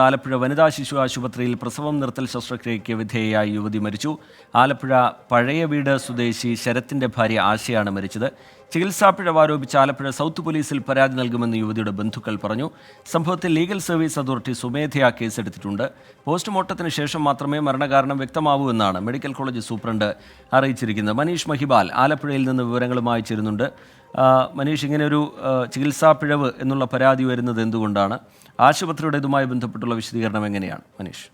ആലപ്പുഴ വനിതാ ശിശു ആശുപത്രിയിൽ പ്രസവം നിർത്തൽ ശസ്ത്രക്രിയയ്ക്ക് വിധേയയായ യുവതി മരിച്ചു. ആലപ്പുഴ പഴയ വീട് സ്വദേശി ശരത്തിന്റെ ഭാര്യ ആശയാണ് മരിച്ചത്. ചികിത്സാപ്പിഴവ് ആരോപിച്ച് ആലപ്പുഴ സൗത്ത് പോലീസിൽ പരാതി നൽകുമെന്ന് യുവതിയുടെ ബന്ധുക്കൾ പറഞ്ഞു. സംഭവത്തിൽ ലീഗൽ സർവീസ് അതോറിറ്റി സ്വമേധയാ കേസെടുത്തിട്ടുണ്ട്. പോസ്റ്റ്മോർട്ടത്തിന് ശേഷം മാത്രമേ മരണകാരണം വ്യക്തമാവൂ എന്നാണ് മെഡിക്കൽ കോളേജ് സൂപ്രണ്ട് അറിയിച്ചിരിക്കുന്നത്. മനീഷ് മഹിബാൽ ആലപ്പുഴയിൽ നിന്ന് വിവരങ്ങളുമായി ചേരുന്നുണ്ട്. മനീഷ്, ഇങ്ങനെയൊരു ചികിത്സാപ്പിഴവ് എന്നുള്ള പരാതി വരുന്നത് എന്തുകൊണ്ടാണ്? ആശുപത്രിയുടെ ഇതുമായി ബന്ധപ്പെട്ടുള്ള വിശദീകരണം എങ്ങനെയാണ് മനീഷ്?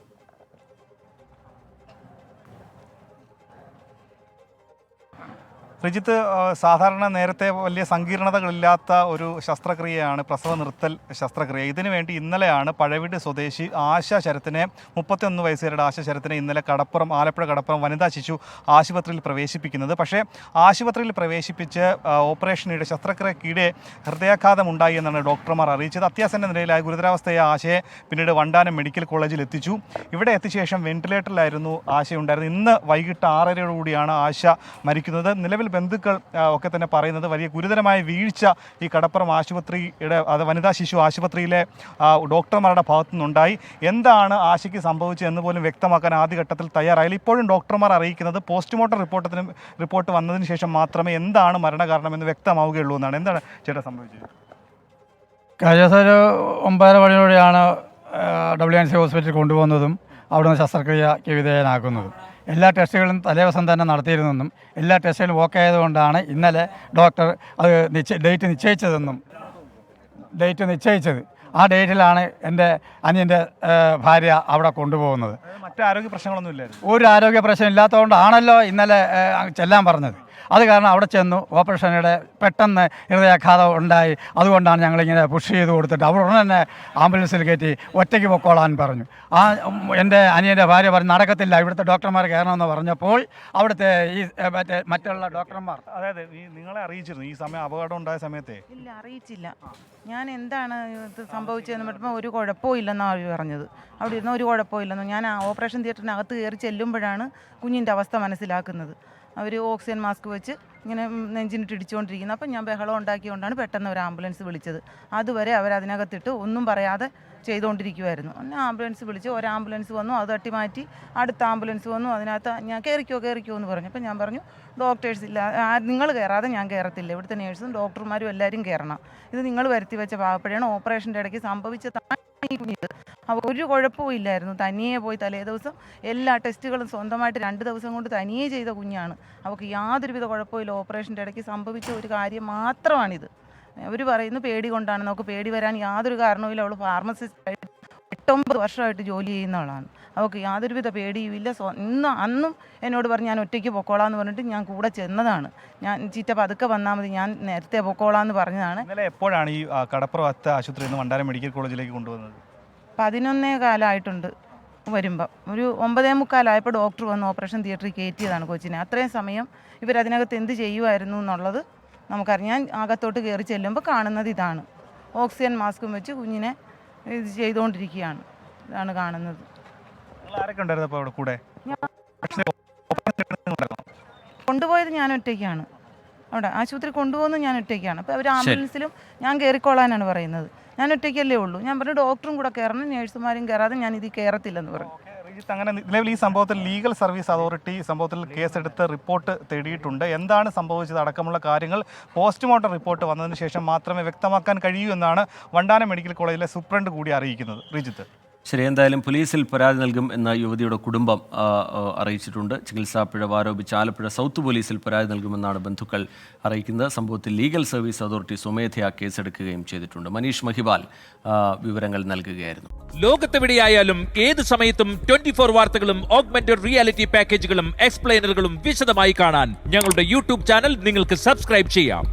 റിജിത്ത്, സാധാരണ നേരത്തെ വലിയ സങ്കീർണതകളില്ലാത്ത ഒരു ശസ്ത്രക്രിയയാണ് പ്രസവ നിർത്തൽ ശസ്ത്രക്രിയ. ഇതിനുവേണ്ടി ഇന്നലെയാണ് പഴവീട് സ്വദേശി ആശ ശരത്തിനെ 31 വയസ്സുകാരുടെ ആശ ശരത്തിനെ ഇന്നലെ ആലപ്പുഴ കടപ്പുറം വനിതാ ശിശു ആശുപത്രിയിൽ പ്രവേശിപ്പിക്കുന്നത്. പക്ഷേ ആശുപത്രിയിൽ പ്രവേശിപ്പിച്ച് ഓപ്പറേഷനിടെ ശസ്ത്രക്രിയക്കിടെ ഹൃദയാഘാതം ഉണ്ടായി എന്നാണ് ഡോക്ടർമാർ അറിയിച്ചത്. അത്യാസന്ന നിലയിലായ ഗുരുതരാവസ്ഥയായ ആശയെ പിന്നീട് വണ്ടാനം മെഡിക്കൽ കോളേജിൽ എത്തിച്ചു. ഇവിടെ എത്തിയ ശേഷം വെന്റിലേറ്ററിലായിരുന്നു ആശയുണ്ടായിരുന്നത്. ഇന്ന് വൈകിട്ട് 6:30യോടുകൂടിയാണ് ആശ മരിക്കുന്നത്. നിലവിൽ ബന്ധുക്കൾ ഒക്കെ തന്നെ പറയുന്നത് വലിയ ഗുരുതരമായ വീഴ്ച ഈ കടപ്പുറം ആശുപത്രിയുടെ വനിതാ ശിശു ആശുപത്രിയിലെ ഡോക്ടർമാരുടെ ഭാഗത്തു നിന്നുണ്ടായി. എന്താണ് ആശയ്ക്ക് സംഭവിച്ചത് എന്ന് പോലും വ്യക്തമാക്കാൻ ആദ്യഘട്ടത്തിൽ തയ്യാറായില്ല. ഇപ്പോഴും ഡോക്ടർമാർ അറിയിക്കുന്നത് പോസ്റ്റ്മോർട്ടം റിപ്പോർട്ട് വന്നതിന് ശേഷം മാത്രമേ എന്താണ് മരണകാരണമെന്ന് വ്യക്തമാവുകയുള്ളൂ എന്നാണ്. എന്താണ് ചേട്ടാ സംഭവിച്ചത്? കഴിഞ്ഞ ദിവസം ഒരു 9:30 മണിയോടെയാണ് WNC ഹോസ്പിറ്റലിൽ കൊണ്ടുപോകുന്നതും അവിടുന്ന് ശസ്ത്രക്രിയയ്ക്ക് വിധേയനാക്കുന്നതും. എല്ലാ ടെസ്റ്റുകളും തലേദിവസം തന്നെ നടത്തിയിരുന്നെന്നും എല്ലാ ടെസ്റ്റുകളും ഓക്കെ ആയതുകൊണ്ടാണ് ഇന്നലെ ഡോക്ടർ അത് ഡേറ്റ് നിശ്ചയിച്ചത്. ആ ഡേറ്റിലാണ് എൻ്റെ അനിയൻ്റെ ഭാര്യ അവിടെ കൊണ്ടുപോകുന്നത്. മറ്റു ആരോഗ്യ പ്രശ്നങ്ങളൊന്നും ഇല്ലായിരുന്നു. ഒരു ആരോഗ്യ പ്രശ്നം ഇല്ലാത്തതുകൊണ്ടാണല്ലോ ഇന്നലെ ചെല്ലാൻ പറഞ്ഞത്. അത് കാരണം അവിടെ ചെന്നു ഓപ്പറേഷനിടെ പെട്ടെന്ന് ഹൃദയാഘാതം ഉണ്ടായി. അതുകൊണ്ടാണ് ഞങ്ങളിങ്ങനെ പുഷ് ചെയ്ത് കൊടുത്തിട്ട് അവിടെ ഉടനെ തന്നെ ആംബുലൻസിൽ കയറ്റി ഒറ്റയ്ക്ക് പൊക്കോളാൻ പറഞ്ഞു. എൻ്റെ അനിയൻ്റെ ഭാര്യ പറഞ്ഞു നടക്കത്തില്ല, ഇവിടുത്തെ ഡോക്ടർമാർ കയറണമെന്ന് പറഞ്ഞപ്പോൾ അവിടുത്തെ ഈ മറ്റുള്ള ഡോക്ടർമാർ അതായത് നിങ്ങളെ അറിയിച്ചിരുന്നു ഈ സമയം അപകടം ഉണ്ടായ സമയത്തെ? ഇല്ല, അറിയിച്ചില്ല. ഞാൻ എന്താണ് ഇത് സംഭവിച്ചതെന്ന് പറഞ്ഞപ്പോൾ ഒരു കുഴപ്പവും ഇല്ലെന്നാണ് അവർ പറഞ്ഞത്. അവിടെ ഇരുന്ന ഒരു കുഴപ്പവും ഇല്ലെന്ന്. ഞാൻ ഓപ്പറേഷൻ തിയേറ്ററിനകത്ത് കയറി ചെല്ലുമ്പോഴാണ് കുഞ്ഞിൻ്റെ അവസ്ഥ മനസ്സിലാക്കുന്നത്. അവർ ഓക്സിജൻ മാസ്ക് വെച്ച് ഇങ്ങനെ നെഞ്ചിനിട്ട് ഇടിച്ചുകൊണ്ടിരിക്കുന്നത്. അപ്പം ഞാൻ ബഹളം ഉണ്ടാക്കിക്കൊണ്ടാണ് പെട്ടെന്ന് ഒരു ആംബുലൻസ് വിളിച്ചത്. അതുവരെ അവരതിനകത്തിട്ട് ഒന്നും പറയാതെ ചെയ്തുകൊണ്ടിരിക്കുമായിരുന്നു. പിന്നെ ആംബുലൻസ് വിളിച്ച് ഒരു ആംബുലൻസ് വന്നു, അത് തട്ടിമാറ്റി അടുത്ത ആംബുലൻസ് വന്നു. അതിനകത്ത് ഞാൻ കയറിക്കോ എന്ന് പറഞ്ഞു. അപ്പം ഞാൻ പറഞ്ഞു ഡോക്ടേഴ്സ് ഇല്ല, നിങ്ങൾ കയറാതെ ഞാൻ കയറത്തില്ല, ഇവിടുത്തെ നേഴ്സും ഡോക്ടർമാരും എല്ലാവരും കയറണം. ഇത് നിങ്ങൾ വരുത്തി വെച്ച പാവപ്പഴയാണ് ഓപ്പറേഷൻ്റെ ഇടയ്ക്ക് സംഭവിച്ചതാണ് ഈ കുഞ്ഞിത്. അപ്പോൾ ഒരു കുഴപ്പവും ഇല്ലായിരുന്നു. തനിയെ പോയി തലേ ദിവസം എല്ലാ ടെസ്റ്റുകളും സ്വന്തമായിട്ട് 2 ദിവസം കൊണ്ട് തനിയെ ചെയ്ത കുഞ്ഞാണ്. അവൾക്ക് യാതൊരുവിധ കുഴപ്പമില്ല. ഓപ്പറേഷൻ്റെ ഇടയ്ക്ക് സംഭവിച്ച ഒരു കാര്യം മാത്രമാണിത്. അവർ പറയുന്നു പേടി കൊണ്ടാണ്. നമുക്ക് പേടി വരാൻ യാതൊരു കാരണവുമില്ല. അവൾ ഫാർമസിസ്റ്റായിട്ട് 8-9 വർഷമായിട്ട് ജോലി ചെയ്യുന്നവളാണ്. അവൾക്ക് യാതൊരുവിധ പേടിയുമില്ല. അന്നും എന്നോട് പറഞ്ഞ് ഞാൻ ഒറ്റയ്ക്ക് പൊക്കോളാന്ന് പറഞ്ഞിട്ട് ഞാൻ കൂടെ ചെന്നതാണ്. ഞാൻ ചീറ്റ പതുക്കെ വന്നാൽ മതി, ഞാൻ നേരത്തെ പൊക്കോളാന്ന് പറഞ്ഞതാണ്. ഇന്നലെ എപ്പോഴാണ് ഈ കടപ്പുറം ആശുപത്രിയിൽ നിന്ന് വണ്ടാനം മെഡിക്കൽ കോളേജിലേക്ക് കൊണ്ടുവന്നത്? 11:15 വരുമ്പം ഒരു 9:45 ഡോക്ടർ വന്ന് ഓപ്പറേഷൻ തിയേറ്ററിൽ കയറ്റിയതാണ് കൊച്ചിനെ. അത്രയും സമയം ഇവരതിനകത്ത് എന്ത് ചെയ്യുമായിരുന്നു എന്നുള്ളത് നമുക്കറിയാം. ഞാൻ അകത്തോട്ട് കയറി ചെല്ലുമ്പോൾ കാണുന്നത് ഇതാണ്. ഓക്സിജൻ മാസ്കും വെച്ച് കുഞ്ഞിനെ ഇത് ചെയ്തുകൊണ്ടിരിക്കുകയാണ്. ഇതാണ് കാണുന്നത്. ആരൊക്കെ ഉണ്ടായിരുന്നു അപ്പോൾ അവിടെ കൂടെ? കൊണ്ടുപോയത് ഞാൻ ഒറ്റയ്ക്കാണ്. അവിടെ ആശുപത്രി കൊണ്ടുപോകുന്നത് ഞാൻ ഒറ്റയ്ക്കാണ്. അപ്പോൾ അവർ ആംബുലൻസിലും ഞാൻ കയറിക്കോളാനാണ് പറയുന്നത്. ഞാൻ ഒറ്റയ്ക്കല്ലേ ഉള്ളൂ. ഞാൻ പറഞ്ഞു ഡോക്ടറും കൂടെ കയറണം, നേഴ്സുമാരും കയറാതെ ഞാൻ ഇതിൽ കയറത്തില്ലെന്ന് പറഞ്ഞു. അങ്ങനെ നിലവിൽ ഈ സംഭവത്തിൽ ലീഗൽ സർവീസ് അതോറിറ്റി സംഭവത്തിൽ കേസെടുത്ത് റിപ്പോർട്ട് തേടിയിട്ടുണ്ട്. എന്താണ് സംഭവിച്ചത് അടക്കമുള്ള കാര്യങ്ങൾ പോസ്റ്റ്മോർട്ടം റിപ്പോർട്ട് വന്നതിന് ശേഷം മാത്രമേ വ്യക്തമാക്കാൻ കഴിയൂ എന്നാണ് വണ്ടാനം മെഡിക്കൽ കോളേജിലെ സൂപ്രണ്ട് കൂടി അറിയിക്കുന്നത്. റിജിത്ത്, ശരി, എന്തായാലും പോലീസിൽ പരാതി നൽകും എന്ന യുവതിയുടെ കുടുംബം അറിയിച്ചിട്ടുണ്ട്. ചികിത്സാ പിഴവ് ആരോപിച്ച് ആലപ്പുഴ സൗത്ത് പോലീസിൽ പരാതി നൽകുമെന്നാണ് ബന്ധുക്കൾ അറിയിക്കുന്നത്. സംഭവത്തിൽ ലീഗൽ സർവീസ് അതോറിറ്റി സ്വമേധയാ കേസെടുക്കുകയും ചെയ്തിട്ടുണ്ട്. മനീഷ് മഹിബാൽ വിവരങ്ങൾ നൽകുകയായിരുന്നു. ലോകത്തെവിടെയായാലും ഏത് സമയത്തും 24 വാർത്തകളും ഓഗ്മെന്റഡ് റിയാലിറ്റി പാക്കേജുകളും എക്സ്പ്ലെയിനറുകളും വിശദമായി കാണാൻ ഞങ്ങളുടെ യൂട്യൂബ് ചാനൽ നിങ്ങൾക്ക് സബ്സ്ക്രൈബ് ചെയ്യാം.